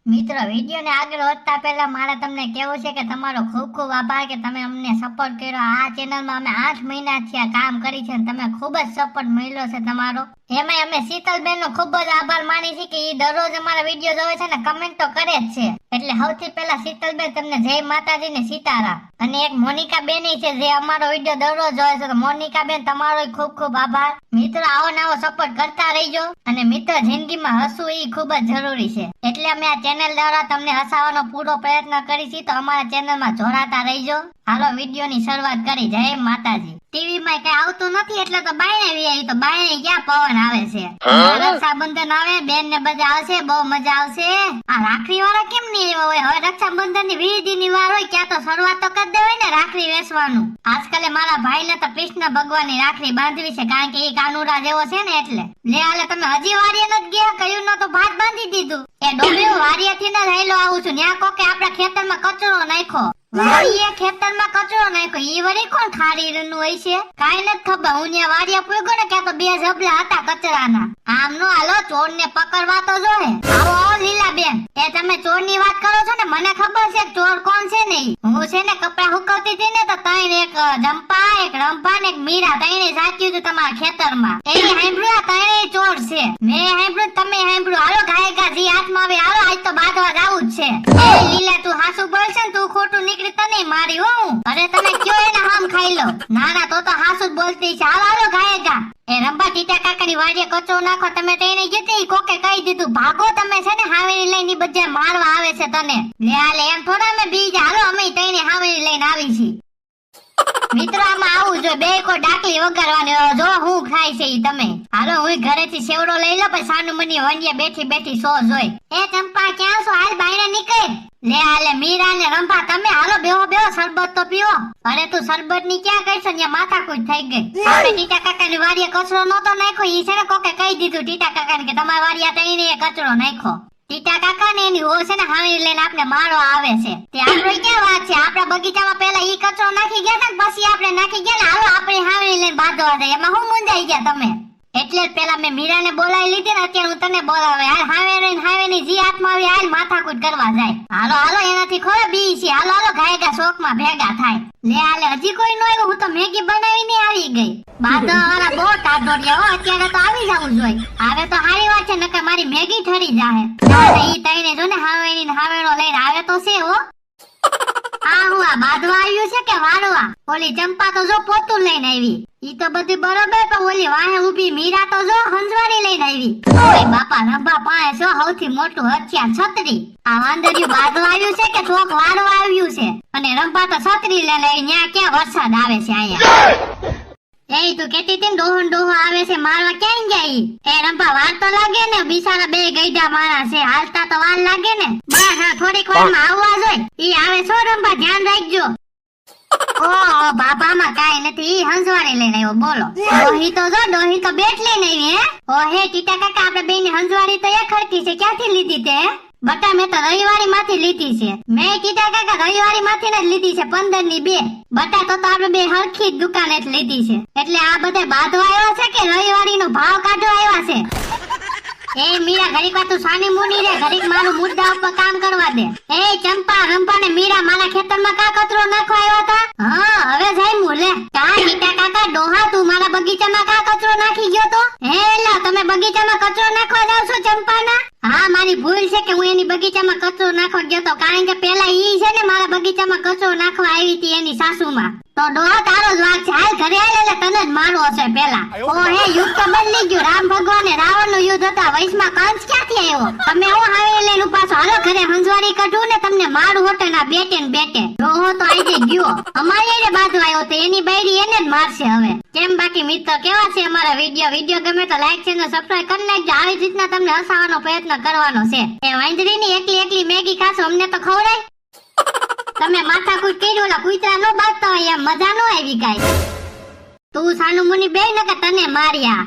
મિત્રો વિડીયોને આગળ વધતા પહેલા મારે તમને કહેવું છે કે તમારો ખૂબ ખૂબ આભાર કે તમે અમને સપોર્ટ કર્યો। આ ચેનલમાં અમે 8 મહિનાથી આ કામ કરી છે અને તમે ખૂબ જ સપોર્ટ મળ્યો છે તમારો। એમાંય અમે શીતલબેનનો ખૂબ જ આભાર માની છે કે ઈ દરરોજ અમારા વિડીયો જોવે છે ને કમેન્ટ તો કરે જ છે। એટલે સૌથી પહેલા શીતલબેન તમને જય માતાજી ને સીતારામ। અને એક મોનિકા બેન છે જે અમારો વિડીયો દરરોજ જોવે છે, તો મોનિકા બેન તમારો ખૂબ ખૂબ આભાર। મિત્રો આવો નવો સપોર્ટ કરતા રહીજો અને મિત્રો જિંદગીમાં હસવું ઈ ખૂબ જ જરૂરી છે, એટલે અમે આ ચેનલ દ્વારા તમને હસાવવાનો પૂરો પ્રયત્ન કરીશું, તો અમારા ચેનલમાં જોડાતા રહીજો। હાલો વિડીયોની શરૂઆત કરી। જય માતાજી। ટીવી માં કઈ આવતું નથી એટલે તો બાયણે વી તો બાયણે ક્યાં પવન આવે છે। રક્ષાબંધન આવે, બેન ને બધા આવશે, બહુ મજા આવશે। આ રાખડી વાળા કેમ નહીં આવ્યો હોય? હવે રક્ષાબંધન ની 20 દી ની વાર હોય, ક્યાં તો શરૂઆત તો કરી દેવાય ને રાખડી વેચવાનું। આજકાલે મારા ભાઈ ને તો કૃષ્ણ ભગવાન ની રાખડી બાંધવી છે, કારણ કે એ કાનુડા જેવો છે ને એટલે। લે હાલે તમે હજી વારીએ નથી ગયા? કયું નો તો ભાત બાંધી દીધું। એ ડોબીઓ વારીએ થી ન હેલો આવું છું, ન્યા કોકે આપણા ખેતરમાં કચરો નાખ્યો। વાડીએ ખેતરમાં કચરો નાખ્યો, ઈ વળી કોણ ખારી રનું હોય છે? કાઈ નથી ખબર। હું ન્યા વાડીએ પૂગ્યો ને ક્યાં તો 2 ઝબલા હતા કચરાના। આમ નો હાલો, ચોર ને પકડવા તો જોહે। આવો આવો લીલા બેન, એ તમે ચોર ની વાત કરો છો ને, મને ખબર છે ચોર કોણ છે ને ઈ। હું છે ને કપડા હુકવતી હતી ને તો ત્રણ, એક જંપા, એક રંભા ને એક મીરા, ત્રણે સાચ્યું હતું તમારા ખેતરમાં। એ સાંભળ્યું, આ ત્રણે ચોર છે। મેં સાંભળ્યું, તમે સાંભળ્યું। હાલો ગાય ગાજી હાથમાં આવે, હાલો આજ તો બાંધવા જાવું જ છે। એ લીલા તું હાસુ બોલશે ને, તું ખોટું નીકળી તને મારી હો હું। અરે તમે કયો એને હામ ખાઈ લો। ના ના, તો હાસુ જ બોલતી છે। હાલો હાલો ગાય ગા। એ રંભા ટીટા કાકાની વાડીએ કચરો નાખો, તમે તેને ગીતી કોકે કહી દીધું ભાગો તમે છે ને, હાવેરી લઈને બધા મારવા આવે છે તને। લે હાલે એમ થોડા અમે બીજા, હાલો અમે તેને હાવેરી લઈને આવી છીએ। મિત્રો આમાં આવું જો, બે કોઈ ડાકલી વગાડવાની, જો હું ખાય છે ઈ તમે। હાલો હું ઘરેથી સેવડો લઈ લો, પછી સાનુ મની વંડિયા બેઠી બેઠી સો જોઈ। એ ચંપા ક્યાં છો? હાલ બાયણે નીકળ। લે હાલે મીરા ને રંભા તમે હાલો બેહો બેહો, શરબત તો પીવો। અરે તું શરબત ની ક્યાં કરશે, ત્યાં માથાકૂટ થઈ ગઈ। આપણે ટીટા કાકાની વાડીએ કચરો નતો નાખ્યો, ઈ છે ને કોકે કહી દીધું ટીટા કાકાને કે તમારા વાડીએ તઈને કચરો નાખ્યો। ટીટા કાકા ને એની હો છે ને હાવી લઈને આપણે મારવા આવે છે। તે આપણો ક્યાં વાત છે? આપણા બગીચામાં પહેલા ઈ કચરો નાખી ગયા ને, પછી આપણે નાખી ગયા ને, હાલો આપણે હાવી લઈને બાંધવા જાય, એમાં હું મુંજાઈ ગયા તમે? એટલે જ પેલા મેં મીરાને બોલાવી લીધી ને, અત્યારે હું તને બોલાવે। હાલ હાવે ની જી હાથમાં આવી, હાલ માથાકૂટ કરવા જાય। હાલો હાલો એનાથી ખોરે બી છે। હાલો હાલો ગાયગા શોકમાં ભેગા થાય। લે હાલે હજી કોઈ નો આવ્યો, હું તો મેગી બનાવીને આવી ગઈ। બાંધવા વાળા બહુ ટાઢોડિયા હો, અત્યારે તો આવી જવું જોઈએ। હવે તો સારી વાત છે, નકર મારી મેગી ઠરી જાહે। ઈ તઈને જો ને હાવેણી ને હાવેણો લઈને આવે તો છે હો। આ હું આ બાંધવા આવ્યું છે કે વાળવા? ઓલી ચંપા તો જો પોતું લઈને આવી, ઈ તો બધું બરોબર, પણ ઓલી વાહે ઊભી મીરા તો જો હંજવારી લઈને આવી। ઓય બાપા, રંભા પાસે જો સૌથી મોટું હથિયાર છત્રી। આ વાંદરિયું બાંધવા આવ્યું છે કે ચોક વાળવા આવ્યું છે? અને રંભા તો છત્રી લઈને આવી, ન્યા ક્યાં વરસાદ આવે છે અહીંયા? એ તું કેતી હતી ડોહો ડોહો આવે છે મારવા, ક્યાં ગયા ઈ? એ રંભા વાર તો લાગે ને, બિચારા બે ગઈડા માણસ છે, હાલતા તો વાર લાગે ને। બસ હા, થોડીક વારમાં આવવા જોઈએ। ઈ આવે છો રંભા, ધ્યાન રાખજો। ઓહો બાબામાં કાઈ નથી, ઈ હંસવારી લઈને આવ્યો, બોલો। ડોહી તો જો, ડોહી તો બેટ લઈને આવી હે? ઓહે ટીટા કાકા, આપણે બેની હંસવારી તો એક ખરકી છે, ક્યાંથી લીધી તે? બટા મેં તો રવિવારી માંથી લીધી છે। મેં ટીટા કાકા રવિવારી માંથી જ લીધી છે, 15 ની 2। બટા તો આપણે બે હરખી જ દુકાને જ લીધી છે। એટલે આ બધે બાંધવા આવ્યા છે કે રવિવારી નો ભાવ કાઢવા આવ્યા છે? એ મીરા ઘડીક વાર તું સાની મુની રે, ઘડીક મારું મુદ્દા ઉપર કામ કરવા દે। એ ચંપા રંપા ને મીરા મારા ખેતરમાં કા કચરો નાખવા આવ્યા હતા? હા હવે જાય મુલે કા ટીટા કાકા ડોહા, તું મારા બગીચામાં કા કચરો નાખી ગયો તો? હે લા, તમે બગીચામાં કચરો નાખવા જાવ છો ચંપાના? હા મારી ભૂલ છે કે હું એની બગીચામાં કચરો નાખવા ગયો તો, કારણ કે પેલા ઈ છે ને મારા બગીચામાં કચરો નાખવા આવી હતી એની સાસુમાં। તો ડોહા તારો જ વાંક છે, હાલ ઘરે આવ, એટલે તને જ મારવો છે પેલા। ઓ હે યુદ્ધ તો બદલી ગયું, રામ ભગવાન ને રાવણ નું યુદ્ધ હતા, વૈશમાં કંસ ક્યાંથી આવ્યો? તમે હું હાવે લઈને પાછો હાલો ઘરે હંસવારી કાઢું ને, તમને મારું હોટે ના બેટે ને બેટે। ડોહો તો આજે ગયો, અમારી એને બાંધવા આવ્યો તો એની બાયડી એને જ મારશે હવે। કેમ બાકી મિત્રો કેવા છે અમારા વિડીયો ગમે તો લાઈક ચેનલ સબસ્ક્રાઇબ કરી નાખજો। આવી જ રીતના તમને હસાવવાનો પ્રયત્ન કરવાનો છે। એ વાંદરીની એકલી મેગી ખાશો, અમને તો ખવડાય? તમે માથાકૂટ કર્યું, ઓલા કૂતરા નો બાંધતા હોય એમ મજા નો આવી કાઈ। તું સાનું મુની બે ને કે તને માર્યા?